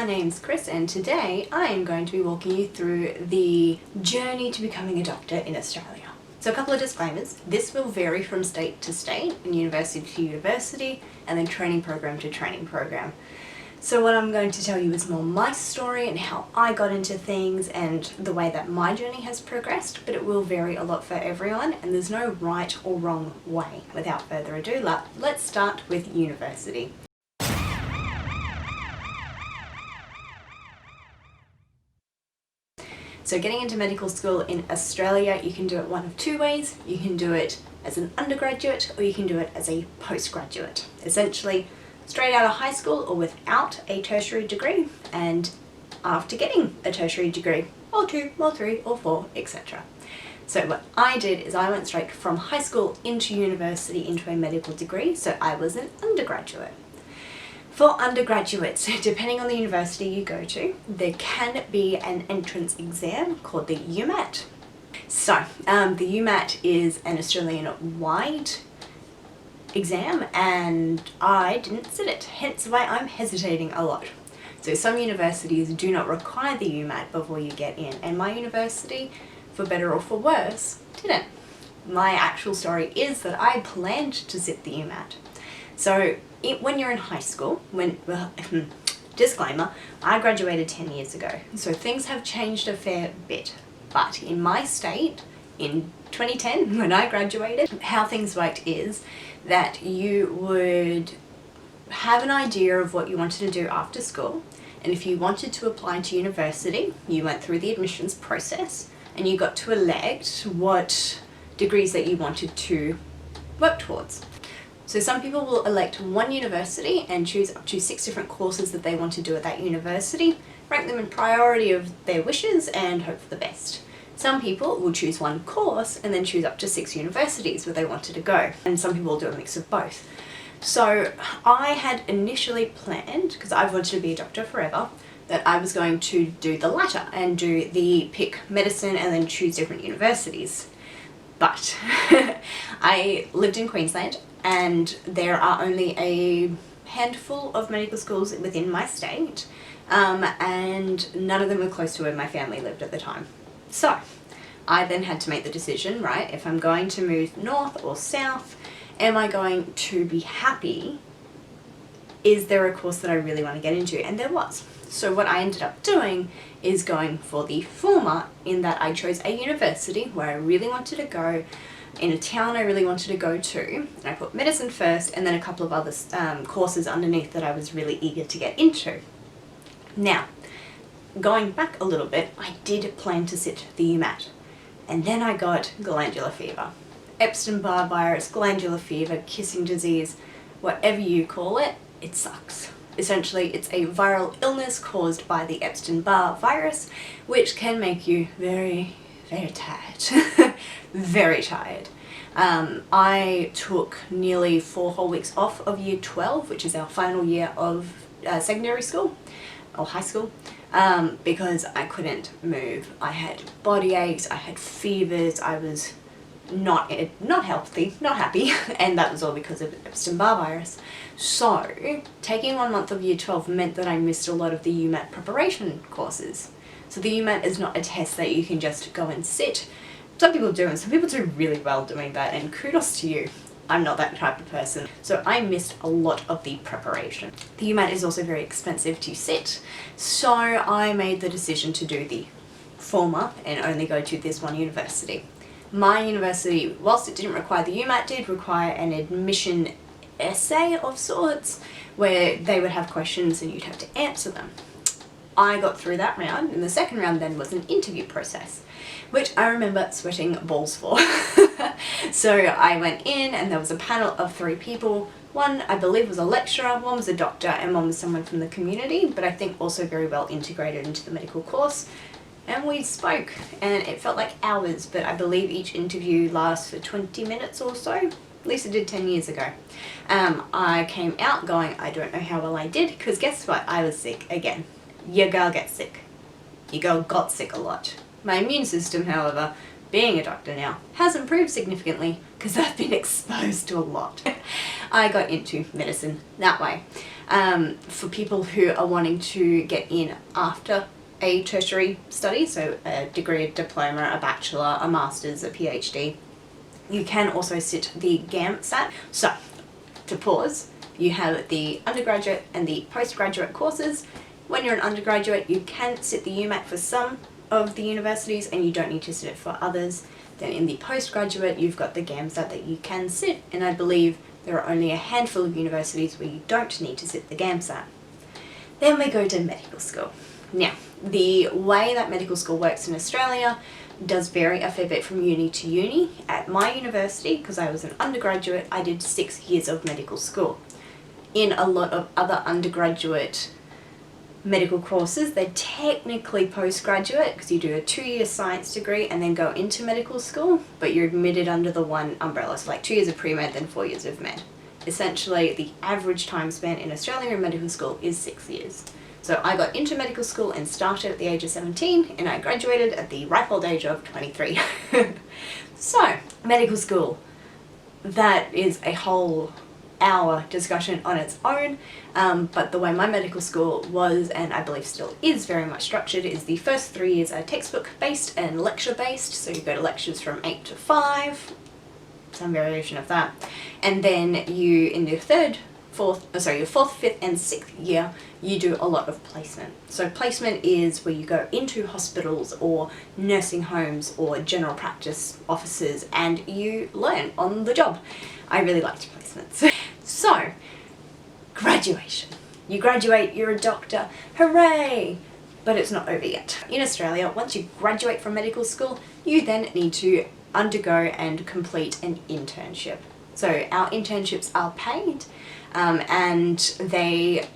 name's Kris and today I am going to be walking you through the journey to becoming a doctor in Australia. So a couple of disclaimers. This will vary from state to state and university to university and then training program to training program. So what I'm going to tell you is more my story and how I got into things and the way that my journey has progressed, but it will vary a lot for everyone and there's no right or wrong way. Without further ado, let's start with university. So getting into medical school in Australia, you can do it one of two ways. You can do it as an undergraduate or you can do it as a postgraduate. Essentially, straight out of high school or without a tertiary degree, and after getting a tertiary degree, or two, or three, or four, etc. So what I did is I went straight from high school into university into a medical degree, so I was an undergraduate. For undergraduates, depending on the university you go to, there can be an entrance exam called the UMAT. So the UMAT is an Australian-wide exam and I didn't sit it, hence why I'm hesitating a lot. So some universities do not require the UMAT before you get in, and my university, for better or for worse, didn't. My actual story is that I planned to sit the UMAT. So when you're in high school, disclaimer, I graduated 10 years ago, so things have changed a fair bit. But in my state, in 2010, when I graduated, how things worked is that you would have an idea of what you wanted to do after school, and if you wanted to apply to university, you went through the admissions process and you got to elect what degrees that you wanted to work towards. So some people will elect one university and choose up to 6 different courses that they want to do at that university, rank them in priority of their wishes and hope for the best. Some people will choose one course and then choose up to 6 universities where they wanted to go, and some people will do a mix of both. So I had initially planned, because I've wanted to be a doctor forever, that I was going to do the latter and do the pick medicine and then choose different universities. But I lived in Queensland and there are only a handful of medical schools within my state, and none of them were close to where my family lived at the time. So I then had to make the decision, right, if I'm going to move north or south, am I going to be happy? Is there a course that I really want to get into? And there was. So what I ended up doing is going for the former, in that I chose a university where I really wanted to go, in a town I really wanted to go to, and I put medicine first and then a couple of other courses underneath that I was really eager to get into. Now, going back a little bit, I did plan to sit the UMAT, and then I got glandular fever. Epstein-Barr virus, glandular fever, kissing disease, whatever you call it, it sucks. Essentially, it's a viral illness caused by the Epstein-Barr virus, which can make you very, very tired. Very tired. I took nearly 4 whole weeks off of year 12, which is our final year of secondary school, or high school, because I couldn't move. I had body aches, I had fevers, I was not healthy, not happy, and that was all because of Epstein-Barr virus. So taking 1 month of year 12 meant that I missed a lot of the UMAT preparation courses. So the UMAT is not a test that you can just go and sit. Some people do, and some people do really well doing that, and kudos to you. I'm not that type of person, so I missed a lot of the preparation. The UMAT is also very expensive to sit, so I made the decision to do the former and only go to this one university. My university, whilst it didn't require the UMAT, did require an admission essay of sorts, where they would have questions and you'd have to answer them. I got through that round, and the second round then was an interview process, which I remember sweating balls for. So I went in and there was a panel of 3 people. One, I believe, was a lecturer, one was a doctor, and one was someone from the community, but I think also very well integrated into the medical course. And we spoke, and it felt like hours, but I believe each interview lasts for 20 minutes or so. At least it did 10 years ago. I came out going, I don't know how well I did, because guess what? I was sick again. Your girl gets sick. Your girl got sick a lot. My immune system, however, being a doctor now has improved significantly because I've been exposed to a lot. I got into medicine that way. For people who are wanting to get in after a tertiary study, so a degree, a diploma, a bachelor, a master's, a PhD, you can also sit the GAMSAT. So, to pause, you have the undergraduate and the postgraduate courses. When you're an undergraduate, you can sit the UMAT for some of the universities and you don't need to sit it for others. Then in the postgraduate, you've got the GAMSAT that you can sit, and I believe there are only a handful of universities where you don't need to sit the GAMSAT. Then we go to medical school. Now, the way that medical school works in Australia does vary a fair bit from uni to uni. At my university, because I was an undergraduate, I did 6 years of medical school. In a lot of other undergraduate medical courses, they're technically postgraduate because you do a 2-year science degree and then go into medical school, but you're admitted under the one umbrella, so like 2 years of pre-med, then 4 years of med. Essentially, the average time spent in Australia in medical school is 6 years. So I got into medical school and started at the age of 17, and I graduated at the ripe old age of 23. So, medical school, that is a whole hour discussion on its own, but the way my medical school was, and I believe still is very much structured, is the first 3 years are textbook based and lecture based, so you go to lectures from 8 to 5, some variation of that, and then you, in your your fourth, fifth and sixth year, you do a lot of placement. So placement is where you go into hospitals or nursing homes or general practice offices and you learn on the job. I really liked placements. So, graduation. You graduate, you're a doctor, hooray! But it's not over yet. In Australia, once you graduate from medical school, you then need to undergo and complete an internship. So our internships are paid, and they,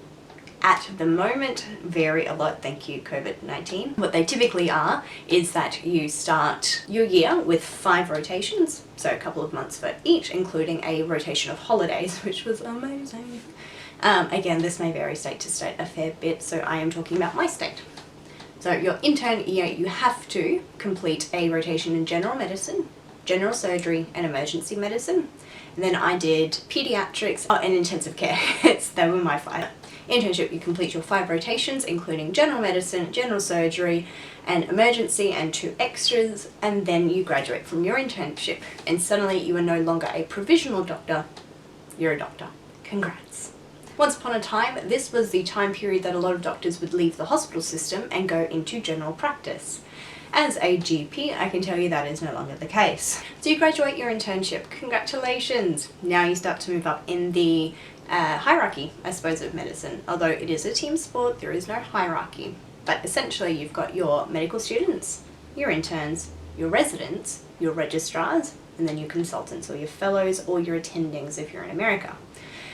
at the moment, vary a lot, thank you COVID-19. What they typically are is that you start your year with 5 rotations, so a couple of months for each, including a rotation of holidays, which was amazing. Again, this may vary state to state a fair bit, so I am talking about my state. So your intern year, you have to complete a rotation in general medicine, general surgery, and emergency medicine. And then I did pediatrics and intensive care. They were my 5. Internship, you complete your 5 rotations, including general medicine, general surgery, and emergency, and 2 extras, and then you graduate from your internship. And suddenly you are no longer a provisional doctor, you're a doctor. Congrats. Once upon a time, this was the time period that a lot of doctors would leave the hospital system and go into general practice. As a GP, I can tell you that is no longer the case. So you graduate your internship, congratulations! Now you start to move up in the hierarchy, I suppose, of medicine. Although it is a team sport, there is no hierarchy. But essentially you've got your medical students, your interns, your residents, your registrars, and then your consultants or your fellows or your attendings if you're in America.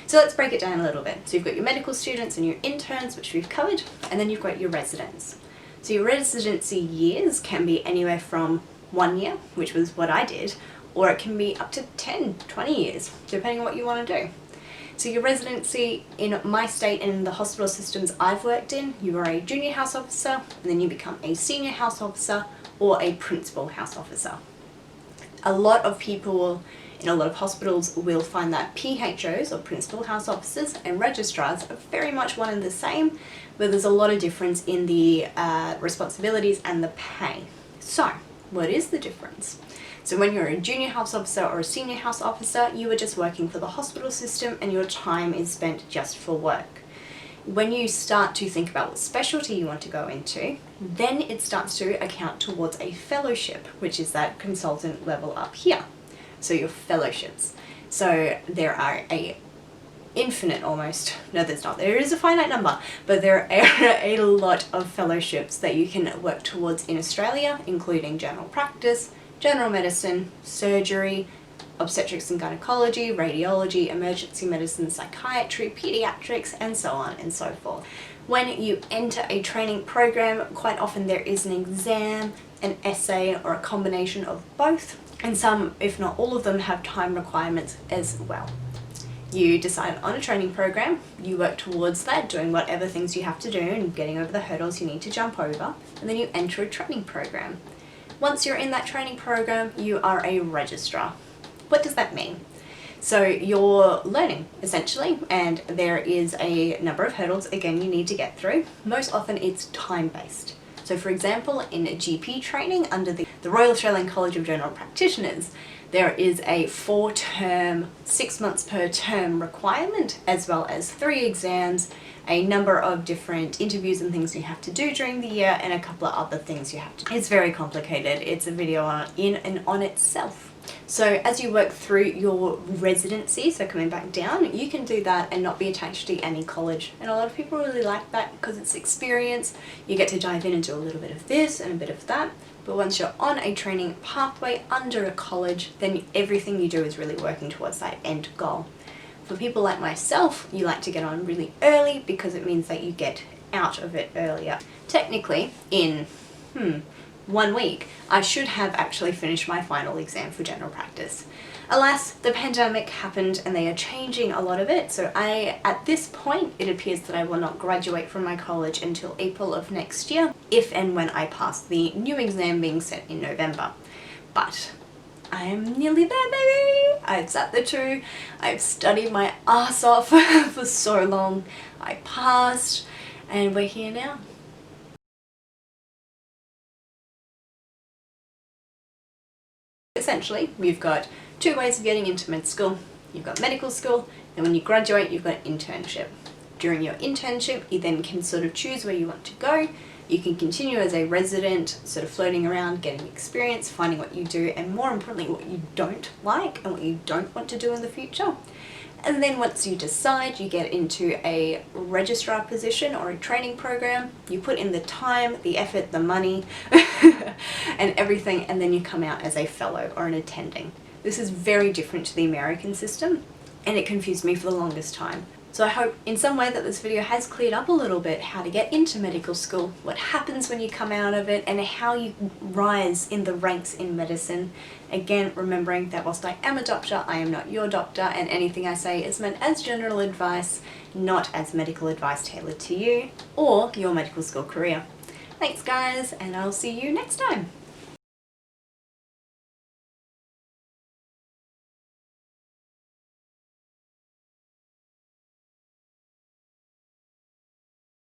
So let's break it down a little bit. So you've got your medical students and your interns, which we've covered, and then you've got your residents. So your residency years can be anywhere from 1 year, which was what I did, or it can be up to 10, 20 years, depending on what you want to do. So your residency in my state and in the hospital systems I've worked in, you are a junior house officer, and then you become a senior house officer or a principal house officer. A lot of people in a lot of hospitals will find that PHOs, or principal house officers, and registrars are very much one and the same, but there's a lot of difference in the responsibilities and the pay. So, what is the difference? So when you're a junior house officer or a senior house officer, you are just working for the hospital system and your time is spent just for work. When you start to think about what specialty you want to go into, then it starts to account towards a fellowship, which is that consultant level up here. So your fellowships. So there are infinite almost, no there's not, there is a finite number, but there are a lot of fellowships that you can work towards in Australia, including general practice, general medicine, surgery, obstetrics and gynecology, radiology, emergency medicine, psychiatry, pediatrics, and so on and so forth. When you enter a training program, quite often there is an exam, an essay, or a combination of both, and some, if not all of them, have time requirements as well. You decide on a training program, you work towards that, doing whatever things you have to do and getting over the hurdles you need to jump over, and then you enter a training program. Once you're in that training program, you are a registrar. What does that mean? So you're learning essentially, and there is a number of hurdles again you need to get through. Most often it's time-based. So for example, in GP training under the Royal Australian College of General Practitioners, there is a 4-term, 6 months per term requirement, as well as 3 exams, a number of different interviews and things you have to do during the year, and a couple of other things you have to do. It's very complicated. It's a video in and on itself. So as you work through your residency, so coming back down, you can do that and not be attached to any college. And a lot of people really like that because it's experience. You get to dive in and do a little bit of this and a bit of that. But once you're on a training pathway under a college, then everything you do is really working towards that end goal. For people like myself, you like to get on really early because it means that you get out of it earlier. Technically, in 1 week, I should have actually finished my final exam for general practice. Alas, the pandemic happened and they are changing a lot of it, so at this point, it appears that I will not graduate from my college until April of next year, if and when I pass the new exam being set in November. But I am nearly there, baby! I've sat the 2, I've studied my ass off for so long, I passed, and we're here now. Essentially, you've got 2 ways of getting into med school. You've got medical school, and when you graduate, you've got internship. During your internship, you then can sort of choose where you want to go. You can continue as a resident, sort of floating around, getting experience, finding what you do, and more importantly, what you don't like and what you don't want to do in the future. And then once you decide, you get into a registrar position or a training program, you put in the time, the effort, the money, and everything, and then you come out as a fellow or an attending. This is very different to the American system, and it confused me for the longest time. So I hope in some way that this video has cleared up a little bit how to get into medical school, what happens when you come out of it, and how you rise in the ranks in medicine. Again, remembering that whilst I am a doctor, I am not your doctor, and anything I say is meant as general advice, not as medical advice tailored to you or your medical school career. Thanks guys, and I'll see you next time.